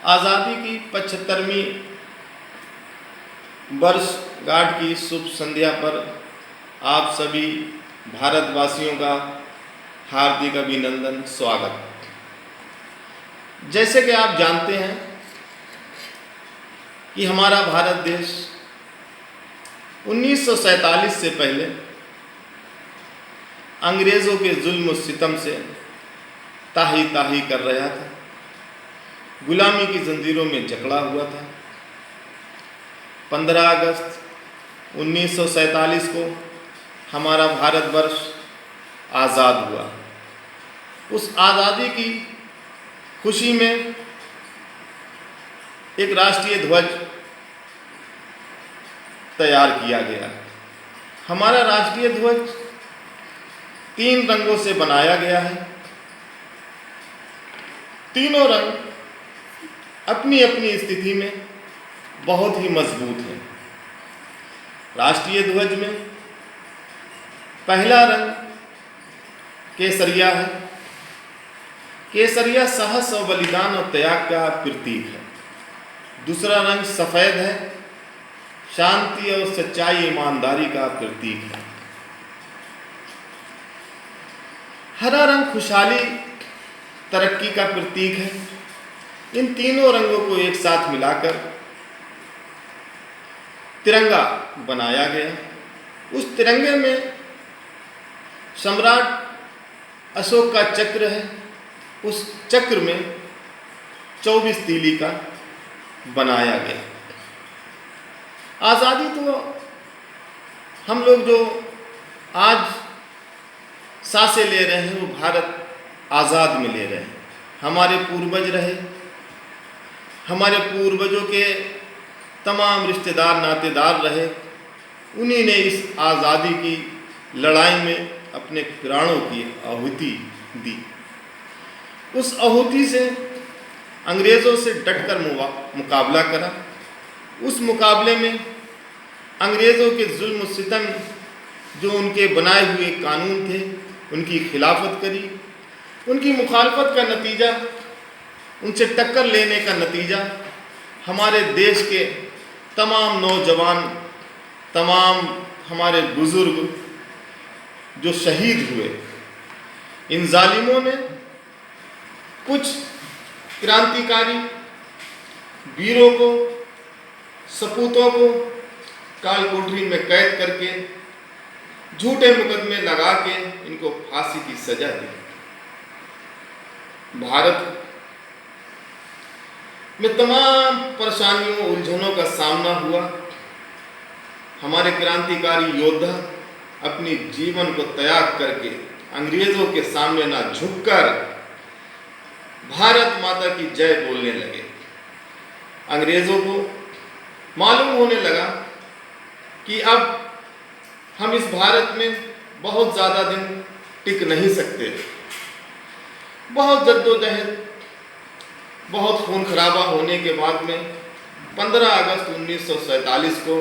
आज़ादी की 75वीं वर्षगांठ की शुभ संध्या पर आप सभी भारतवासियों का हार्दिक अभिनंदन, स्वागत। जैसे कि आप जानते हैं कि हमारा भारत देश 1947 से पहले अंग्रेज़ों के जुल्म और सितम से ताही ताही कर रहा था, गुलामी की जंजीरों में जकड़ा हुआ था। 15 अगस्त 1947 को हमारा भारतवर्ष आज़ाद हुआ। उस आज़ादी की खुशी में एक राष्ट्रीय ध्वज तैयार किया गया। हमारा राष्ट्रीय ध्वज 3 रंगों से बनाया गया है। तीनों रंग अपनी अपनी स्थिति में बहुत ही मजबूत है। राष्ट्रीय ध्वज में पहला रंग केसरिया है। केसरिया साहस और बलिदान और त्याग का प्रतीक है। दूसरा रंग सफ़ेद है, शांति और सच्चाई, ईमानदारी का प्रतीक है। हरा रंग खुशहाली, तरक्की का प्रतीक है। इन तीनों रंगों को एक साथ मिलाकर तिरंगा बनाया गया। उस तिरंगे में सम्राट अशोक का चक्र है। उस चक्र में 24 तीली का बनाया गया। आज़ादी तो हम लोग जो आज सांसें ले रहे हैं वो भारत आज़ाद में ले रहे हैं। हमारे पूर्वज रहे, हमारे पूर्वजों के तमाम रिश्तेदार नातेदार रहे, उन्हीं ने इस आज़ादी की लड़ाई में अपने प्राणों की आहुति दी। उस आहुति से अंग्रेज़ों से डटकर मुकाबला करा। उस मुकाबले में अंग्रेज़ों के जुल्म सितम, जो उनके बनाए हुए कानून थे, उनकी खिलाफत करी। उनकी मुखालफत का नतीजा, उनसे टक्कर लेने का नतीजा हमारे देश के तमाम नौजवान, तमाम हमारे बुज़ुर्ग जो शहीद हुए। इन जालिमों ने कुछ क्रांतिकारी वीरों को, सपूतों को काल कोठरी में कैद करके झूठे मुकदमे लगा के इनको फांसी की सजा दी। भारत में तमाम परेशानियों, उलझनों का सामना हुआ। हमारे क्रांतिकारी योद्धा अपनी जीवन को त्याग करके अंग्रेज़ों के सामने ना झुककर भारत माता की जय बोलने लगे। अंग्रेज़ों को मालूम होने लगा कि अब हम इस भारत में बहुत ज़्यादा दिन टिक नहीं सकते। बहुत जद्दोजहद, बहुत खून खराबा होने के बाद में 15 अगस्त 1947 को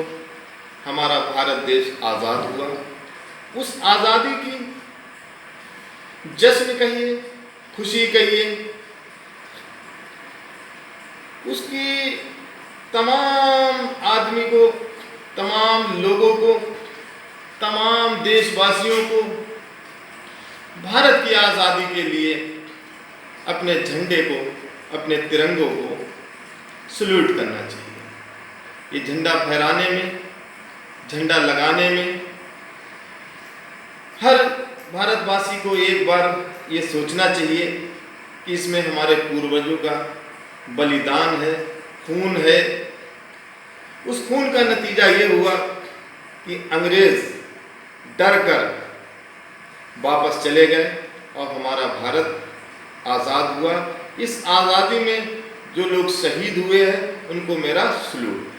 हमारा भारत देश आज़ाद हुआ। उस आज़ादी की जश्न कहिए, खुशी कहिए, उसकी तमाम आदमी को, तमाम लोगों को, तमाम देशवासियों को भारत की आज़ादी के लिए अपने झंडे को, अपने तिरंगों को सल्यूट करना चाहिए। ये झंडा फहराने में, झंडा लगाने में हर भारतवासी को एक बार ये सोचना चाहिए कि इसमें हमारे पूर्वजों का बलिदान है, खून है। उस खून का नतीजा ये हुआ कि अंग्रेज़ डर कर वापस चले गए और हमारा भारत आज़ाद हुआ। इस आज़ादी में जो लोग शहीद हुए हैं उनको मेरा सल्यूट।